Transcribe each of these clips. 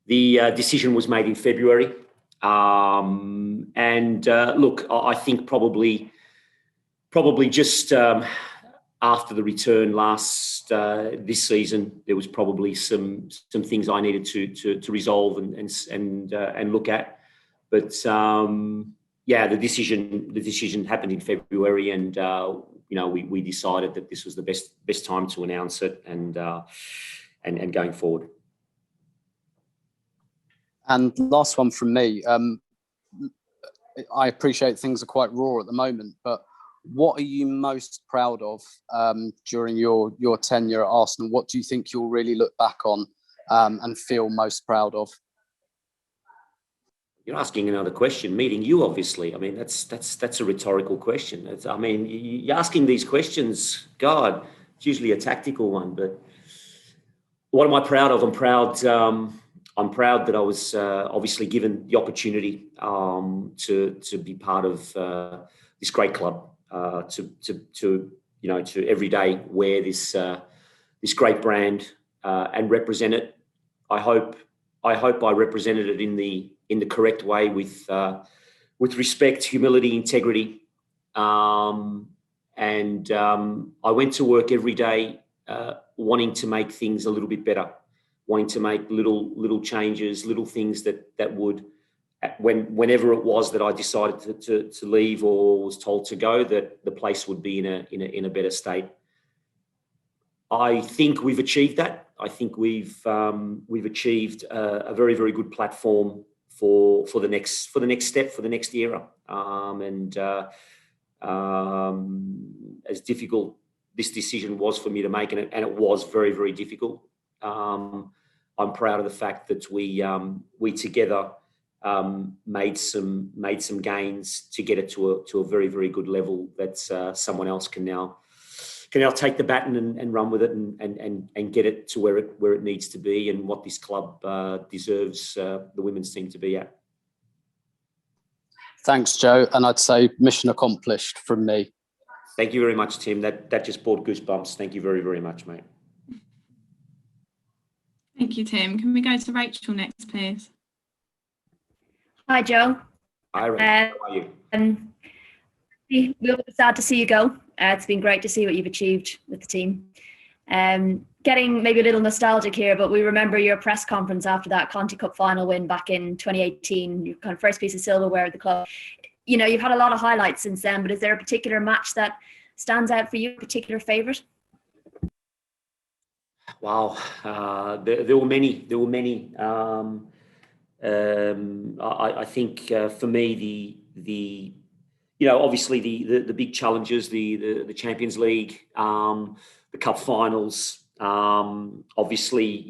The decision was made in February. Look, I think probably just after the return this season, there was probably some things I needed to resolve and look at. But the decision happened in February, and we decided that this was the best time to announce it and going forward. And last one from me. I appreciate things are quite raw at the moment, but what are you most proud of during your tenure at Arsenal? What do you think you'll really look back on and feel most proud of? You're asking another question, meeting you, obviously. I mean, that's a rhetorical question. You're asking these questions, God, it's usually a tactical one. But what am I proud of? I'm proud that I was obviously given the opportunity to be part of this great club, to every day wear this great brand and represent it. I hope I represented it in the correct way with respect, humility, integrity, and I went to work every day wanting to make things a little bit better, wanting to make little changes, little things that would, whenever it was that I decided to leave or was told to go, that the place would be in a better state. I think we've achieved that. I think we've achieved a very, very good platform for the next step, for the next era. As difficult this decision was for me to make, and it was very, very difficult. I'm proud of the fact that we together made some gains to get it to a very, very good level that someone else can now take the baton and run with it and get it to where it needs to be and what this club deserves the women's team to be at. Thanks, Joe. And I'd say mission accomplished from me. Thank you very much, Tim. That just brought goosebumps. Thank you very, very much, mate. Thank you, Tim. Can we go to Rachel next, please? Hi, Joe. Hi, Rachel. How are you? We're sad to see you go. It's been great to see what you've achieved with the team. Getting maybe a little nostalgic here, but we remember your press conference after that Conti Cup final win back in 2018, your kind of first piece of silverware at the club. You've had a lot of highlights since then, but is there a particular match that stands out for you, a particular favourite? Wow, there were many. I think for me the obviously the big challenges, the Champions League, the Cup finals, obviously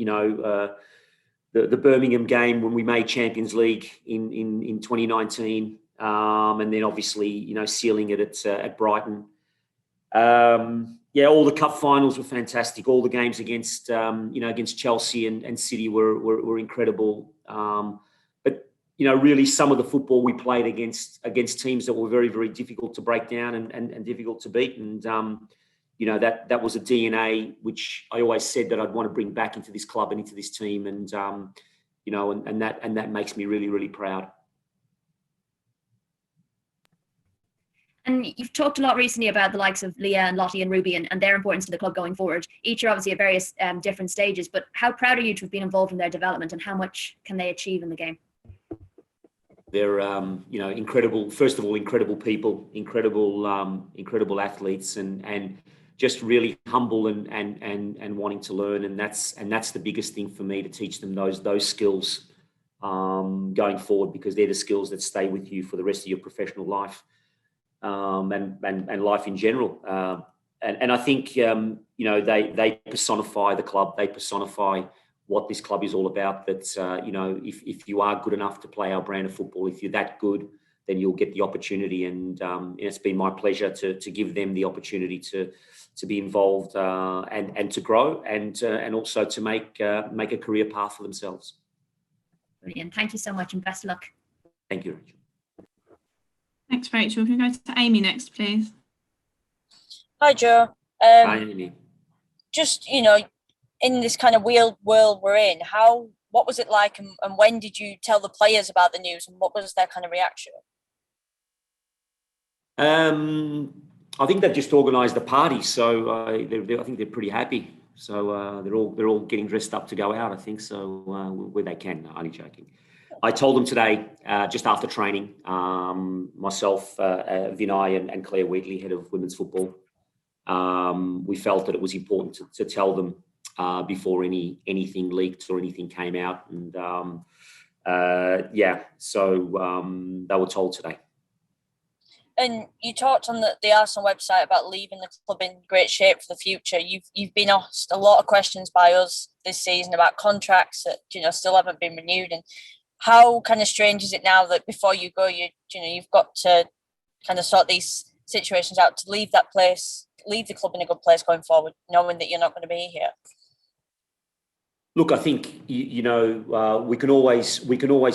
the Birmingham game when we made Champions League in 2019, and then obviously sealing it at Brighton. All the Cup finals were fantastic. All the games against Chelsea and City were incredible. But really some of the football we played against teams that were very, very difficult to break down and difficult to beat. And that was a DNA which I always said that I'd want to bring back into this club and into this team. And that makes me really, really proud. And you've talked a lot recently about the likes of Leah and Lottie and Ruby and their importance to the club going forward. Each are obviously at various different stages, but how proud are you to have been involved in their development and how much can they achieve in the game? They're, incredible, first of all, incredible people, incredible athletes and just really humble and wanting to learn. And that's the biggest thing for me, to teach them those skills going forward, because they're the skills that stay with you for the rest of your professional life. And life in general. And I think, they personify the club. They personify what this club is all about. That, if you are good enough to play our brand of football, if you're that good, then you'll get the opportunity. And it's been my pleasure to give them the opportunity to be involved and to grow and also to make a career path for themselves. Brilliant. Thank you so much and best of luck. Thank you, Rachel. Thanks, Rachel. Can we go to Amy next, please? Hi, Joe. Hi, Amy. Just, in this kind of weird world we're in, what was it like, and when did you tell the players about the news, and what was their kind of reaction? I think they've just organised a party, so I think they're pretty happy. So they're all getting dressed up to go out, I think, so where they can. No, only joking. I told them today, just after training, myself, Vinay and Claire Wheatley, head of women's football, we felt that it was important to tell them before anything leaked or anything came out. And so they were told today. And you talked on the Arsenal website about leaving the club in great shape for the future. You've been asked a lot of questions by us this season about contracts that still haven't been renewed, and how kind of strange is it now that before you go, you've got to kind of sort these situations out to leave the club in a good place going forward, knowing that you're not going to be here. Look, I think we can always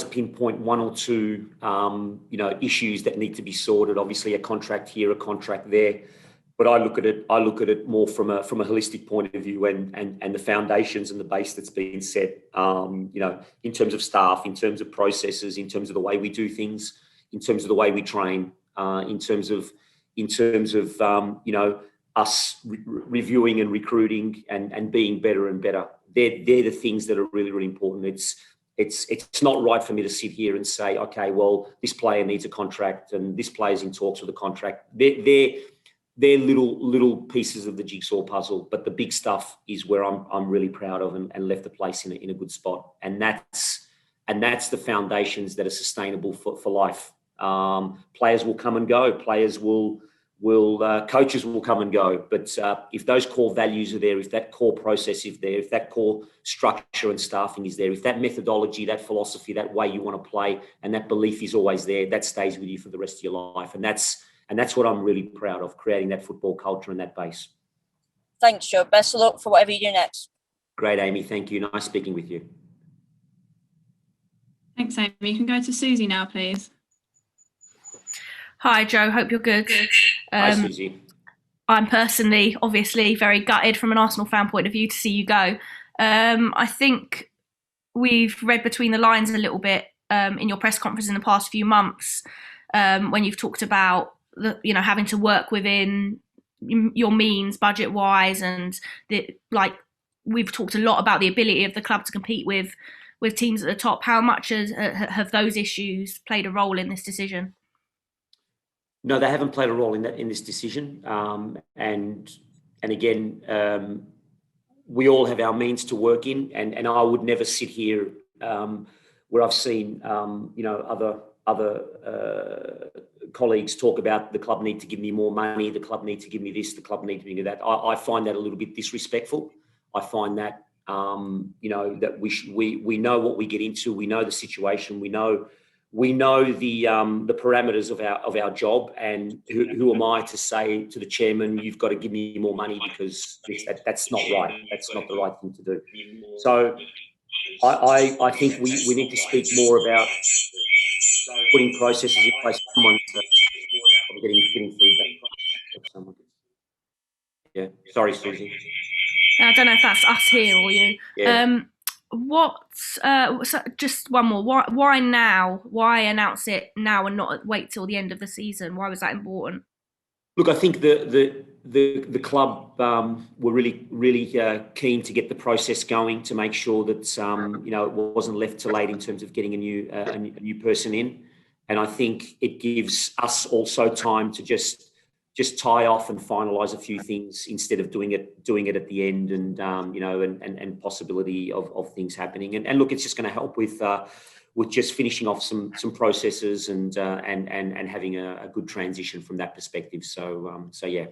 pinpoint one or two issues that need to be sorted. Obviously, a contract here, a contract there, but I look at it more from a holistic point of view and the foundations and the base that's been set. In terms of staff, in terms of processes, in terms of the way we do things, in terms of the way we train, in terms of us reviewing and recruiting and being better and better. They're the things that are really, really important. It's not right for me to sit here and say, okay, well, this player needs a contract and this player's in talks with a contract. They're little pieces of the jigsaw puzzle, but the big stuff is where I'm really proud of and left the place in a good spot. And that's the foundations that are sustainable for life. Players will come and go. Coaches will come and go, but if those core values are there, if that core process is there, if that core structure and staffing is there, if that methodology, that philosophy, that way you want to play, and that belief is always there, that stays with you for the rest of your life. And that's what I'm really proud of, creating that football culture and that base. Thanks, Joe. Best of luck for whatever you do next. Great, Amy. Thank you. Nice speaking with you. Thanks, Amy. You can go to Susie now, please. Hi, Joe. Hope you're good. Hi, Susie. I'm personally, obviously, very gutted from an Arsenal fan point of view to see you go. I think we've read between the lines a little bit in your press conference in the past few months when you've talked about having to work within your means budget-wise, and we've talked a lot about the ability of the club to compete with teams at the top. How much have those issues played a role in this decision? No, they haven't played a role in this decision. And again, we all have our means to work in, and I would never sit here where I've seen other colleagues talk about the club need to give me more money, the club need to give me this, the club need to give me that. I find that a little bit disrespectful. I find that that we know what we get into, we know the situation, we know the parameters of our job, and who am I to say to the chairman, you've got to give me more money because that's not right. That's not the right thing to do. So I think we need to speak more about putting processes in place. I'm getting feedback. Yeah, sorry, Susie. I don't know if that's us here or you. Yeah. Just one more. Why now? Why announce it now and not wait till the end of the season? Why was that important? Look, I think the club were really keen to get the process going to make sure that it wasn't left too late in terms of getting a new person in, and I think it gives us also time to just tie off and finalise a few things instead of doing it at the end, and and possibility of things happening. And look, it's just going to help with just finishing off some processes and having a good transition from that perspective. So yeah.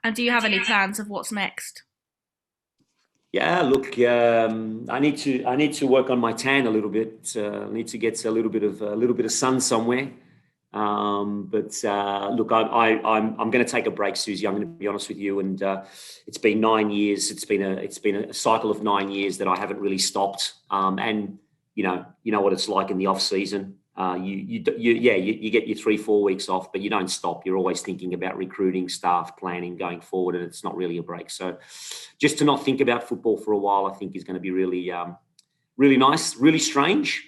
And do you have any plans of what's next? Yeah, look, I need to work on my tan a little bit. I need to get a little bit of sun somewhere. But look, I'm going to take a break, Susie. I'm going to be honest with you, and it's been 9 years. It's been a cycle of 9 years that I haven't really stopped. And you know what it's like in the off season. You get your 3-4 weeks off, but you don't stop. You're always thinking about recruiting, staff, planning, going forward, and it's not really a break. So just to not think about football for a while, I think is going to be really really nice, really strange.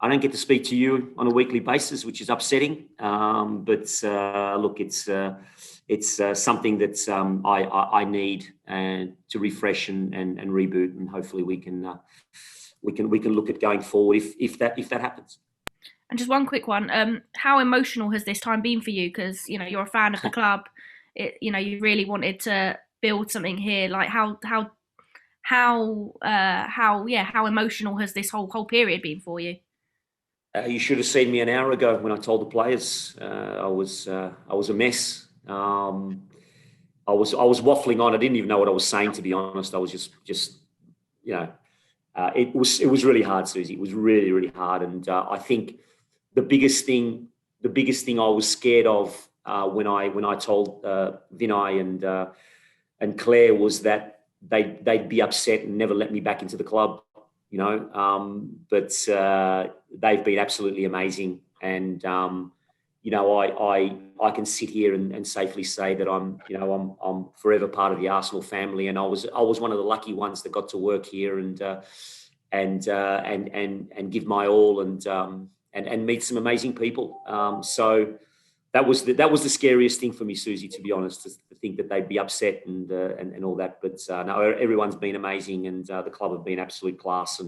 I don't get to speak to you on a weekly basis, which is upsetting. But look, it's something that I need to refresh and reboot, and hopefully we can look at going forward if that happens. And just one quick one. How emotional has this time been for you? Because you're a fan of the club. You really wanted to build something here. Like how emotional has this whole period been for you? You should have seen me an hour ago when I told the players I was a mess. I was waffling on. I didn't even know what I was saying, to be honest. I was just it was really hard, Susie. It was really, really hard. And I think the biggest thing I was scared of when I told Vinay and Claire was that they'd be upset and never let me back into the club. But they've been absolutely amazing, and I can sit here and safely say that I'm forever part of the Arsenal family, and I was one of the lucky ones that got to work here and give my all and meet some amazing people. So that was the scariest thing for me, Susie, to be honest, to think that they'd be upset and all that. But no, everyone's been amazing, and the club have been absolute class.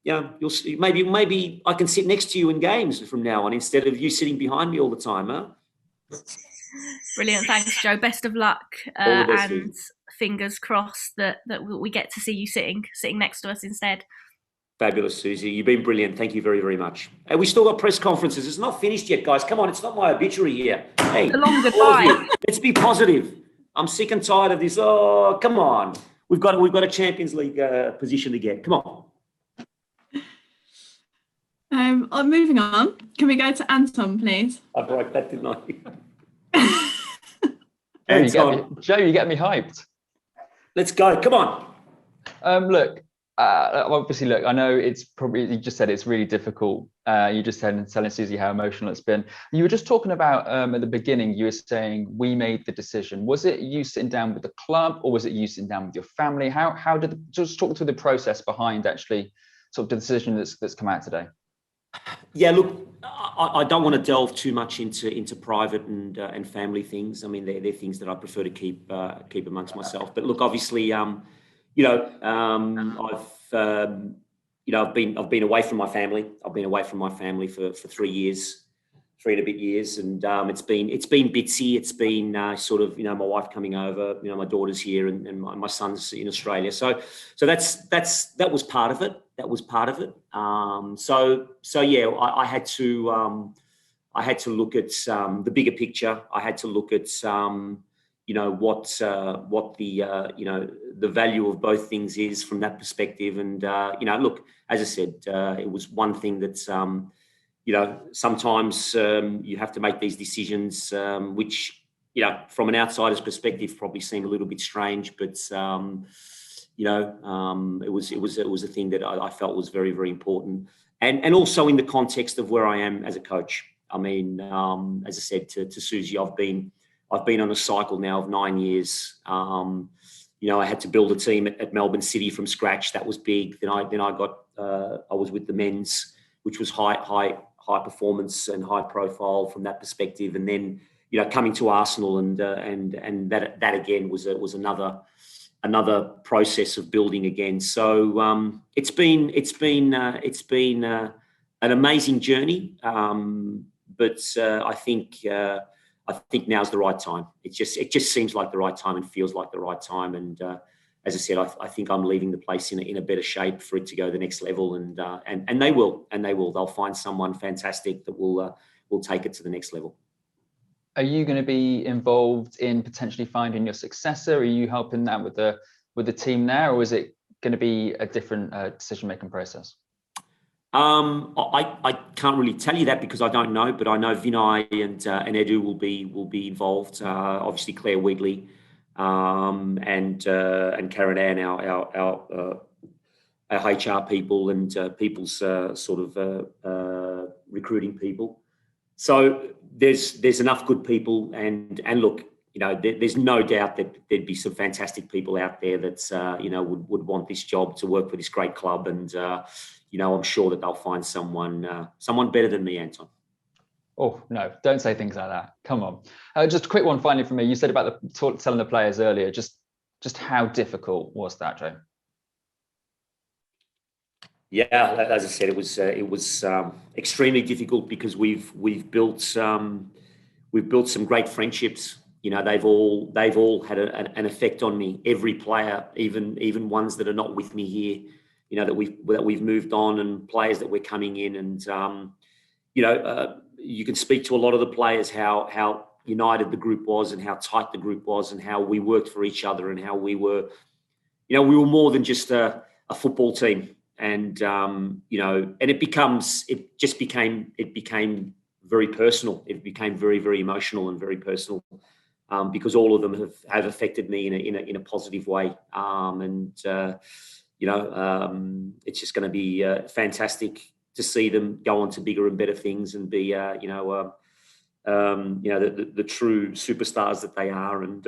You'll see. Maybe I can sit next to you in games from now on instead of you sitting behind me all the time, huh? Brilliant, thanks, Joe. Best of luck, and fingers crossed that we get to see you sitting next to us instead. Fabulous, Susie. You've been brilliant. Thank you very, very much. Hey, we still got press conferences. It's not finished yet, guys. Come on, it's not my obituary here. Hey, a long goodbye. Let's be positive. I'm sick and tired of this. Oh, come on. We've got a Champions League position to get. Come on. Moving on. Can we go to Anton, please? I broke that, didn't I? Joe, you get me hyped. Let's go. Come on. Look. Obviously, I know it's probably, you just said it's really difficult. You just said telling Susie how emotional it's been. You were just talking about at the beginning, you were saying we made the decision. Was it you sitting down with the club, or was it you sitting down with your family? How did just talk through the process behind actually sort of the decision that's come out today? Yeah, look, I don't want to delve too much into private and family things. I mean, they're things that I prefer to keep amongst myself. But look, obviously, I've been away from my family. I've been away from my family for 3 years, 3 and a bit years, and it's been bitsy. It's been sort of my wife coming over, my daughter's here, and my son's in Australia. So that was part of it. That was part of it. So yeah, I had to look at the bigger picture. I had to look at what the value of both things is from that perspective. And look, as I said, it was one thing that sometimes you have to make these decisions, which from an outsider's perspective probably seem a little bit strange, but it was a thing that I felt was very, very important, and also in the context of where I am as a coach. I mean, as I said to Susie, I've been on a cycle now of 9 years. I had to build a team at Melbourne City from scratch. That was big. Then I was with the men's, which was high performance and high profile from that perspective. And then coming to Arsenal and that again was another process of building again. So it's been an amazing journey. But I think now's the right time. It just seems like the right time and feels like the right time. And as I said, I think I'm leaving the place in a better shape for it to go the next level. And they will. They'll find someone fantastic that will take it to the next level. Are you going to be involved in potentially finding your successor? Are you helping that with the team now, or is it going to be a different decision-making process? I can't really tell you that because I don't know, but I know Vinay and Edu will be involved. Obviously Claire Wheatley and Karen Ann, our HR people and people's sort of recruiting people. So there's enough good people, and look, there's no doubt that there'd be some fantastic people out there that, would want this job to work for this great club. And, I'm sure that they'll find someone better than me, Anton. Oh, no, don't say things like that. Come on. Just a quick one finally from me. You said about telling the players earlier, just how difficult was that, Joe? Yeah, as I said, it was extremely difficult because we've built some great friendships. They've all had an effect on me. Every player, even ones that are not with me here, that we've moved on, and players that we're coming in, and you can speak to a lot of the players how united the group was, and how tight the group was, and how we worked for each other, and how we were more than just a football team. And and it became very personal. It became very, very emotional and very personal, because all of them have affected me in a positive way. It's just going to be fantastic to see them go on to bigger and better things, and be the true superstars that they are. And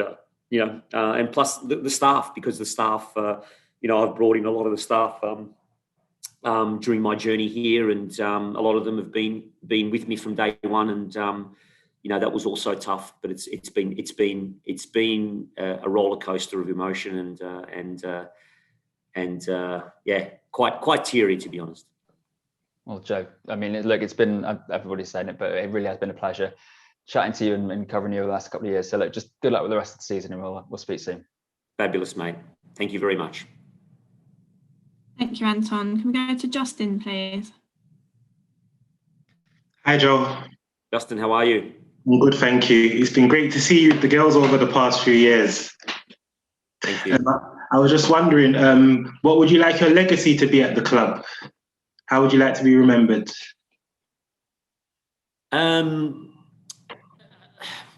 and plus the staff, because the staff, I've brought in a lot of the staff during my journey here, and a lot of them have been with me from day one, and that was also tough. But it's been a roller coaster of emotion, and quite teary, to be honest. Well, Joe, I mean, look, it's been, everybody's saying it, but it really has been a pleasure chatting to you and covering you over the last couple of years. So look, just good luck with the rest of the season, and we'll speak soon. Fabulous, mate. Thank you very much. Thank you, Anton. Can we go to Justin, please? Hi, Joe. Justin, how are you? I'm good, thank you. It's been great to see you, the girls, over the past few years. Thank you. I was just wondering, what would you like your legacy to be at the club? How would you like to be remembered?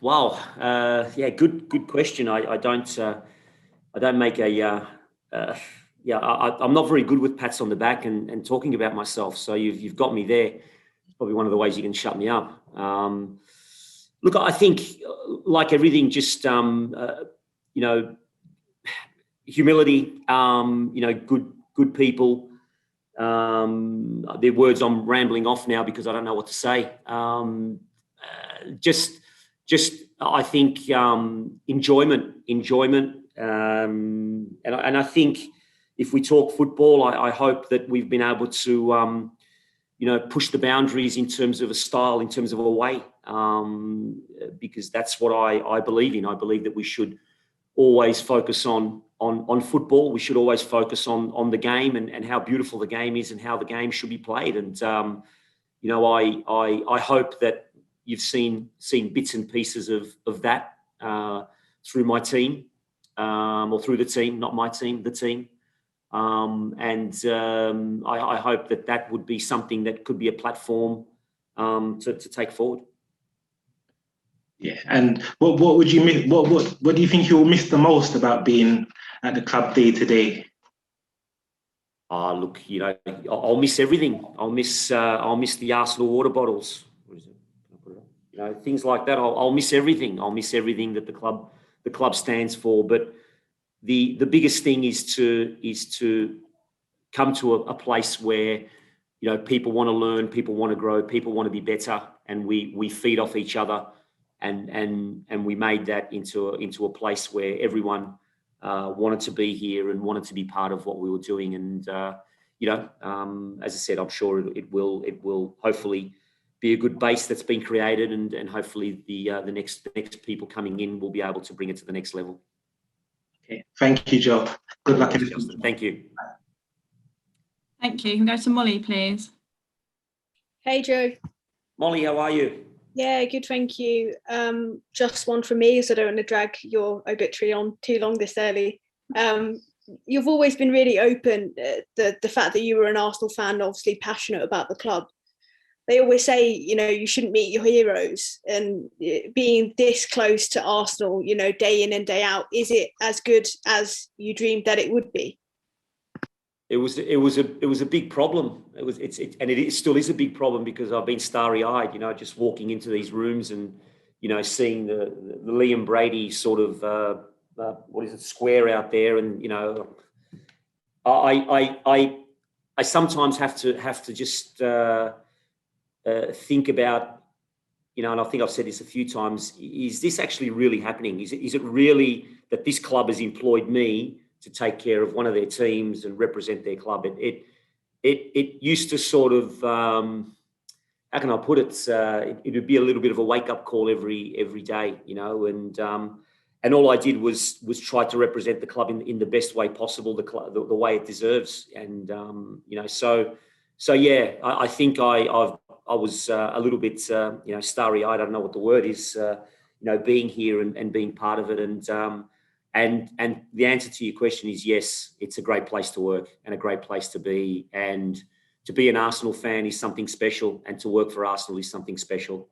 Wow. Good question. I don't make I'm not very good with pats on the back and talking about myself. So you've got me there. It's probably one of the ways you can shut me up. Look, I think, like everything, just humility. Good people. They're words I'm rambling off now because I don't know what to say. I think enjoyment, and I think if we talk football, I hope that we've been able to push the boundaries in terms of a style, in terms of a way, because that's what I believe in. I believe that we should always focus on football. We should always focus on the game and how beautiful the game is and how the game should be played. And I hope that you've seen bits and pieces of that through my team, or through the team, not my team, the team. I hope that would be something that could be a platform to take forward. Yeah, and what would you miss? What do you think you'll miss the most about being at the club day to day? Look, I'll miss everything. I'll miss the Arsenal water bottles. What is it? Things like that. I'll miss everything. I'll miss everything that the club stands for. But the biggest thing is to come to a place where people want to learn, people want to grow, people want to be better, and we feed off each other, and we made that into a place where everyone wanted to be here and wanted to be part of what we were doing. And as I said, I'm sure it will hopefully be a good base that's been created, and hopefully the next people coming in will be able to bring it to the next level. Okay, thank you, Joe. Good luck. Thank you. Thank you. Can we go to Molly, please? Hey, Joe. Molly, how are you? Yeah, good, thank you. Just one from me, so I don't want to drag your obituary on too long this early. You've always been really open. The fact that you were an Arsenal fan, obviously passionate about the club. They always say, you shouldn't meet your heroes, and being this close to Arsenal, day in and day out, is it as good as you dreamed that it would be? It was a big problem. It still is a big problem, because I've been starry eyed, just walking into these rooms and, seeing the Liam Brady sort of square out there, and I sometimes have to just think about, and I think I've said this a few times, is this actually really happening? Is it really that this club has employed me to take care of one of their teams and represent their club? It used to sort of, how can I put it? It would be a little bit of a wake-up call every day, and all I did was try to represent the club in the best way possible, the way it deserves, and so yeah, I think I was a little bit starry-eyed. I don't know what the word is, being here and being part of it, and the answer to your question is yes. It's a great place to work and a great place to be, and to be an Arsenal fan is something special, and to work for Arsenal is something special.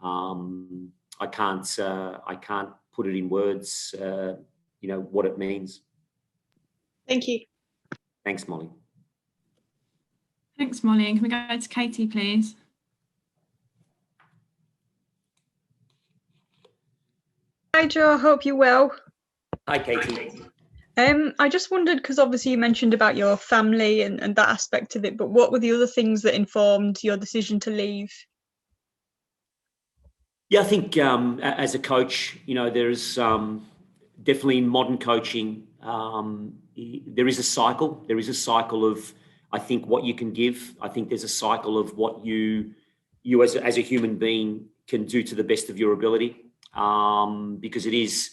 I can't put it in words, what it means. Thank you. Thanks, Molly. Thanks, Molly. And can we go to Katie, please? Hi, Joe. I hope you're well. Hi, Katie. I just wondered, because obviously you mentioned about your family and that aspect of it, but what were the other things that informed your decision to leave? Yeah, I think as a coach, there's definitely in modern coaching, there is a cycle. There is a cycle of, I think, what you can give. I think there's a cycle of what you as a human being can do to the best of your ability, because it is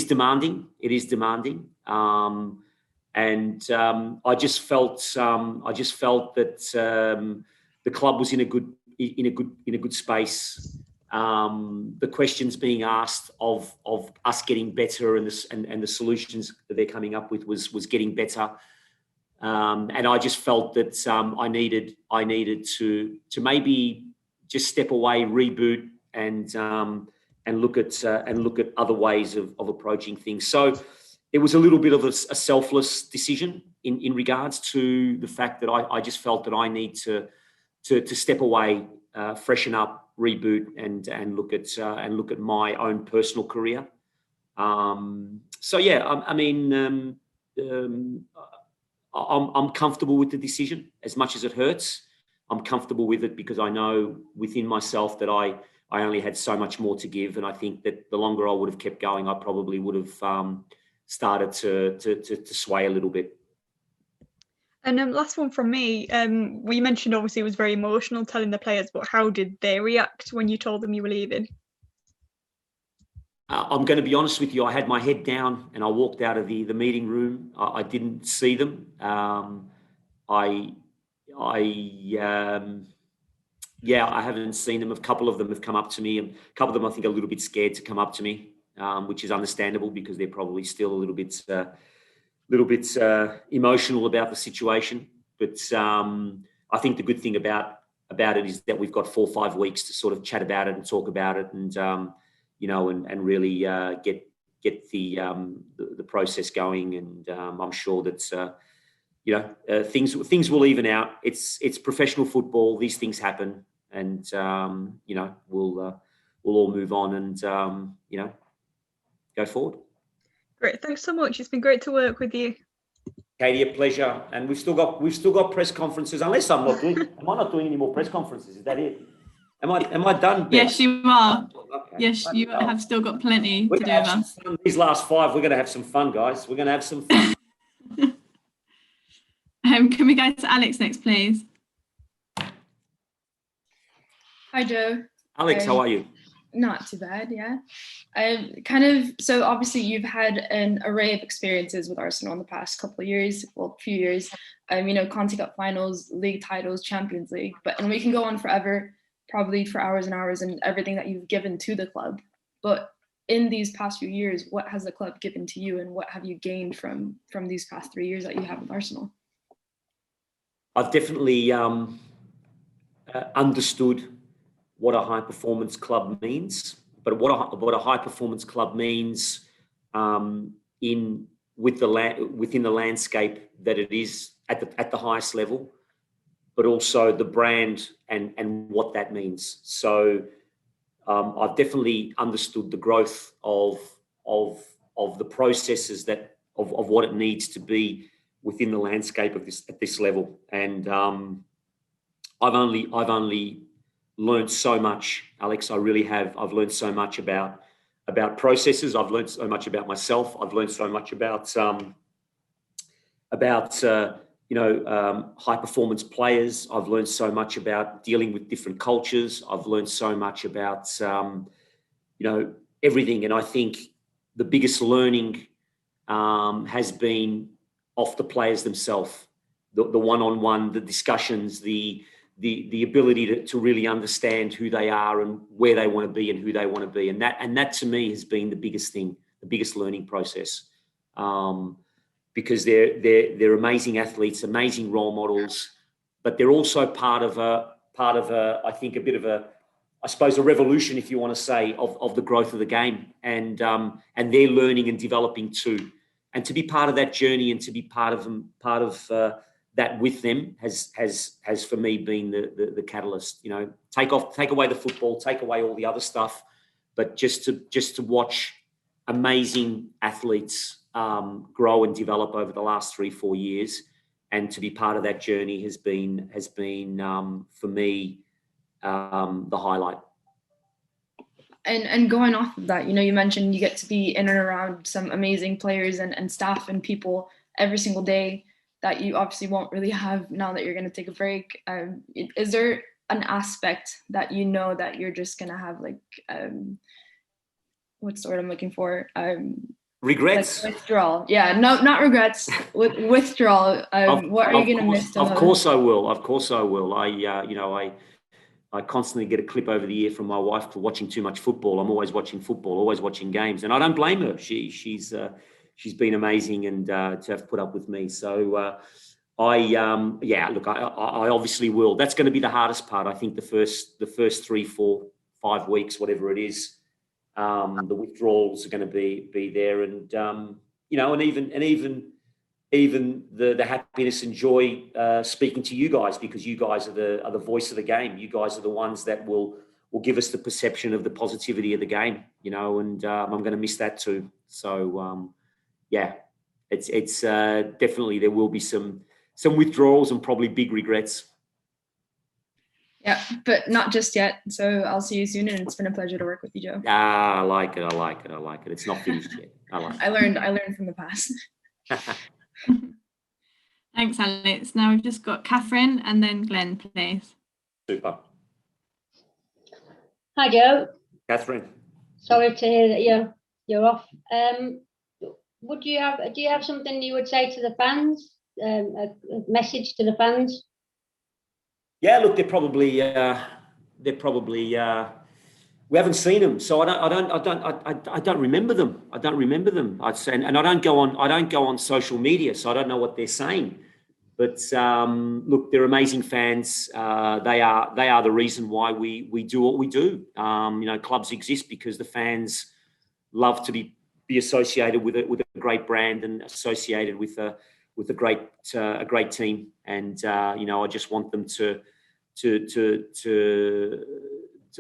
demanding. It is demanding, and I just felt that the club was in a good space. The questions being asked of us getting better, and the solutions that they're coming up with was getting better. And I just felt that I needed to maybe just step away, reboot, and look at other ways of approaching things. So it was a little bit of a selfless decision in regards to the fact that I just felt that I need to step away, freshen up, reboot, and look at my own personal career. So yeah, I'm comfortable with the decision, as much as it hurts. I'm comfortable with it because I know within myself that I only had so much more to give, and I think that the longer I would have kept going, I probably would have started to sway a little bit. And last one from me. We mentioned obviously it was very emotional telling the players, but how did they react when you told them you were leaving? I'm going to be honest with you. I had my head down and I walked out of the meeting room. I didn't see them. I haven't seen them. A couple of them have come up to me, and a couple of them I think are a little bit scared to come up to me, which is understandable because they're probably still a little bit emotional about the situation. But I think the good thing about it is that we've got 4 or 5 weeks to sort of chat about it and talk about it, and and really get the process going. And I'm sure that things will even out. It's professional football. These things happen, and we'll all move on and go forward. Great, thanks so much. It's been great to work with you. Katie, a pleasure. And we've still got press conferences. Unless am I not doing any more press conferences? Is that it? Am I done? Yes, you are. Okay. Yes, you have still got plenty to do with us. These last 5, we're going to have some fun, guys. We're going to have some fun. Can we go to Alex next, please? Hi, Joe. Alex, how are you? Not too bad, yeah. So obviously you've had an array of experiences with Arsenal in the past couple of years, few years. Conti Cup finals, league titles, Champions League, and we can go on forever, probably for hours and hours, and everything that you've given to the club. But in these past few years, what has the club given to you, and what have you gained from these past 3 years that you have with Arsenal? I've definitely understood what a high performance club means, but what a high performance club means within the landscape that it is at the highest level, but also the brand and what that means. So I've definitely understood the growth of the processes of what it needs to be within the landscape of this at this level. And I've only learned so much, Alex. I really have. I've learned so much about processes. I've learned so much about myself. I've learned so much about high performance players. I've learned so much about dealing with different cultures. I've learned so much about everything. And I think the biggest learning has been off the players themselves, the one-on-one, the discussions, the ability to really understand who they are and where they want to be and who they want to be. And that to me has been the biggest thing, the biggest learning process. Because they're amazing athletes, amazing role models, but they're also part of a I think a bit of a, I suppose, a revolution, if you want to say, of the growth of the game, and they're learning and developing too. And to be part of that journey and to be part of that with them has for me been the catalyst. Take away the football, take away all the other stuff, but just to watch amazing athletes grow and develop over the last 3-4 years, and to be part of that journey has been for me the highlight. And going off of that, you mentioned you get to be in and around some amazing players and staff and people every single day that you obviously won't really have now that you're going to take a break. Is there an aspect that that you're just going to have, like, what's the word I'm looking for? Regrets? Like withdrawal. Yeah, no, not regrets. Withdrawal. What are you going to miss? Of course I will. Of course I will. I constantly get a clip over the ear from my wife for watching too much football. I'm always watching football, always watching games, and I don't blame her. She's been amazing, and to have put up with me. So I obviously will. That's going to be the hardest part. I think the first 3, 4, 5 weeks, whatever it is, the withdrawals are going to be there, and even the happiness and joy speaking to you guys, because you guys are the voice of the game. You guys are the ones that will give us the perception of the positivity of the game, and I'm going to miss that too. So it's definitely, there will be some withdrawals and probably big regrets. Yeah, but not just yet. So I'll see you soon, and it's been a pleasure to work with you, Joe. I like it. It's not finished yet. I learned from the past. Thanks, Alex. Now we've just got Catherine and then Glenn, please. Super. Hi, Joe. Catherine. Sorry to hear that you're off. Do you have something you would say to the fans? A message to the fans? Yeah, look, they're probably we haven't seen them, so I don't remember them. I'd say, and I don't go on social media, so I don't know what they're saying. But look, they're amazing fans. They are the reason why we do what we do. Clubs exist because the fans love to be associated with a great brand and associated with a great team. And I just want them to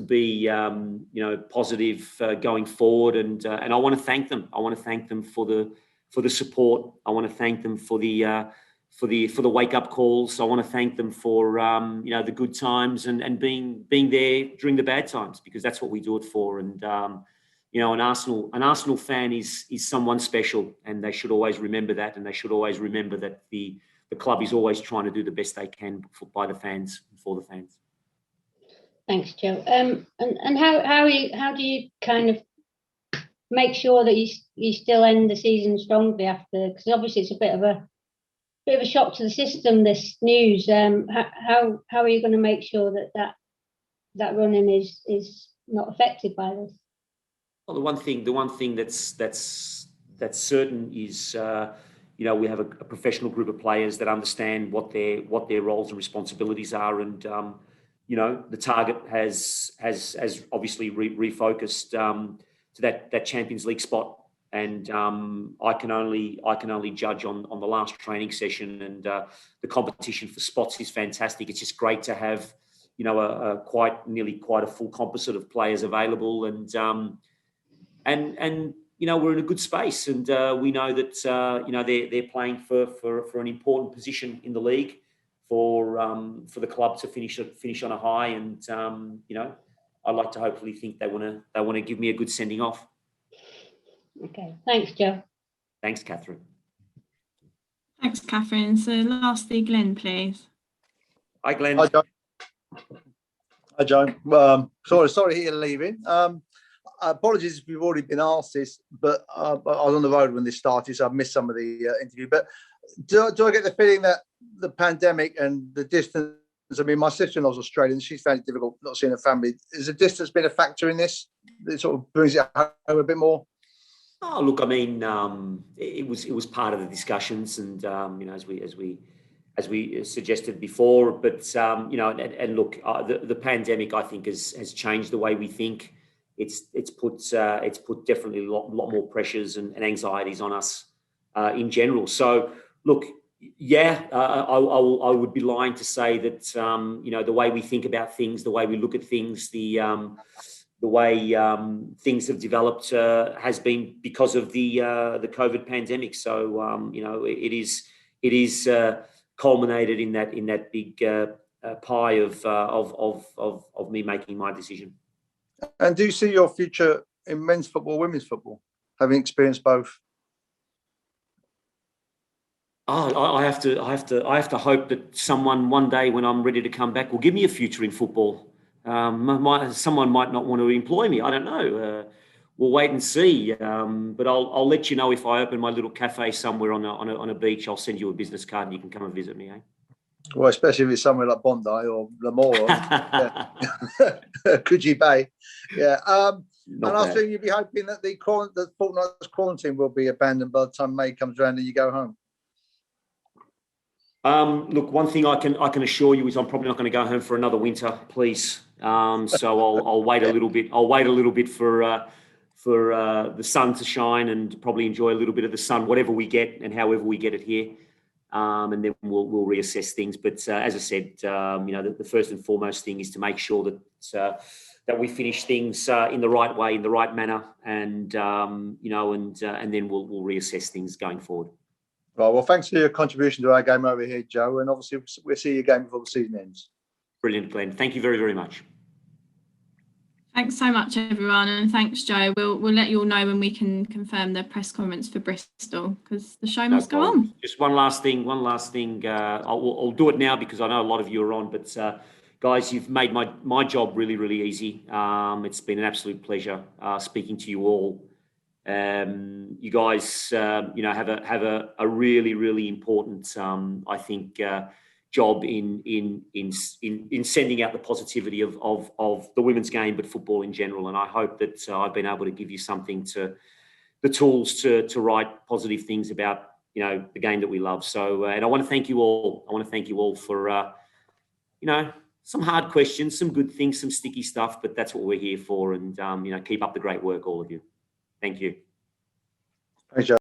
be positive going forward, and I want to thank them. I want to thank them for the support. I want to thank them for the wake up calls. I want to thank them for the good times and being there during the bad times, because that's what we do it for. And an Arsenal fan is someone special, and they should always remember that, and they should always remember that the club is always trying to do the best they can by the fans and for the fans. Thanks, Joe. And how do you kind of make sure that you still end the season strongly after? Because obviously it's a bit of a shock to the system, this news. How are you going to make sure that running is not affected by this? Well, the one thing that's certain is we have a professional group of players that understand what their roles and responsibilities are, and the target has obviously refocused to that Champions League spot. And I can only judge on the last training session, and the competition for spots is fantastic. It's just great to have nearly quite a full composite of players available, and we're in a good space, and we know that they're playing for an important position in the league for the club to finish on a high, and I'd like to hopefully think they want to give me a good sending off. Okay, thanks, Joe. Thanks, Catherine. Thanks, Catherine. So lastly, Glenn, please. Hi, Glenn. Hi, Joe. Hi, Joe. Sorry to hear you're leaving. Apologies if you've already been asked this, but I was on the road when this started, so I missed some of the interview. But do I get the feeling that the pandemic and the distance, I mean, my sister-in-law's Australian, she's found it difficult not seeing her family. Has the distance been a factor in this? It sort of brings it home a bit more? Oh, look, I mean, it was part of the discussions, and as we suggested before, but and look, the pandemic, I think, has changed the way we think. It's put definitely a lot more pressures and anxieties on us in general. So look, yeah, I would be lying to say that the way we think about things, the way we look at things, the way things have developed has been because of the COVID pandemic. So it is culminated in that big pie of me making my decision. And do you see your future in men's football, women's football, having experienced both? Oh, I have to hope that someone one day, when I'm ready to come back, will give me a future in football. Someone might not want to employ me. I don't know. We'll wait and see. But I'll let you know if I open my little cafe somewhere on a beach. I'll send you a business card and you can come and visit me. Eh? Well, especially if it's somewhere like Bondi or Lemoore, Coogee Bay. Yeah. And I assume you'd be hoping that the fortnight's quarantine will be abandoned by the time May comes around and you go home. Look, one thing I can assure you is I'm probably not going to go home for another winter, please. So I'll wait a little bit. I'll wait a little bit for the sun to shine and probably enjoy a little bit of the sun, whatever we get and however we get it here. And then we'll reassess things. But as I said, the first and foremost thing is to make sure that we finish things in the right way, in the right manner, and and then we'll reassess things going forward. Right. Well, thanks for your contribution to our game over here, Joe. And obviously, we'll see you again before the season ends. Brilliant, Glenn. Thank you very, very much. Thanks so much, everyone, and thanks, Joe. We'll let you all know when we can confirm the press conference for Bristol, because the show must go on. Just one last thing. I'll do it now because I know a lot of you are on. But guys, you've made my job really, really easy. It's been an absolute pleasure speaking to you all. You guys, have a really, really important, I think, job in sending out the positivity of the women's game, but football in general. And I hope that I've been able to give you something the tools to write positive things about, the game that we love. So, and I want to thank you all. I want to thank you all for, some hard questions, some good things, some sticky stuff, but that's what we're here for. And, keep up the great work, all of you. Thank you. Thanks, Joe.